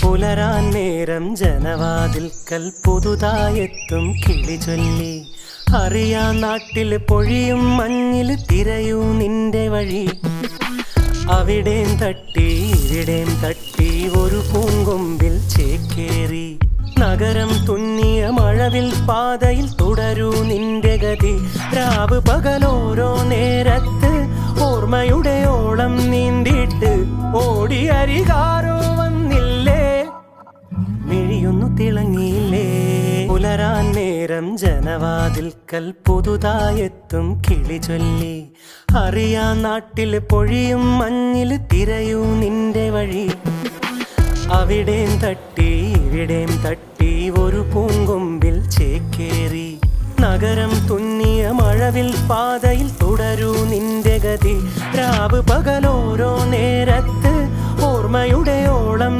പുലരാൻ നേരം ജനവാതിൽക്കൽ പുതുതായെത്തും കിളി ചൊല്ലി അറിയാ നാട്ടിൽ പൊഴിയും മഞ്ഞിൽ തിരയൂ നിന്റെ വഴി. അവിടേം തട്ടി ഇവിടേം തട്ടി ഒരു പൂങ്കൊമ്പിൽ ചേക്കേറി നഗരം തുന്നിയ മഴവിൽ പാതയിൽ തുടരൂ നിന്റെ ഗതി. രാവ് പകലോരോ നേരത്ത് ഓർമ്മയുടെ ഓളം നീന്തിയിട്ട് ഓടി അരികാരോ വന്നില്ലേ, മിഴിയൊന്നു തിളങ്ങിയില്ലേ. പുലരാൻ നേരം ജനവാതിൽക്കൽ പുതുതായെത്തും കിളി ചൊല്ലി അറിയാ നാട്ടിൽ പൊഴിയും മഞ്ഞിൽ തിരയൂ നിന്റെ വഴി. അവിടേം തട്ടി ഇവിടേം തട്ടി ഒരു പൂങ്കൊമ്പിൽ ചേക്കേറി നഗരം തുന്നിയ മഴവിൽ പാതയിൽ തുടരൂ നിന്റെ ഗതി. രാവ് പകലോരോ നേരത്ത് ഓർമ്മയുടെ ഓളം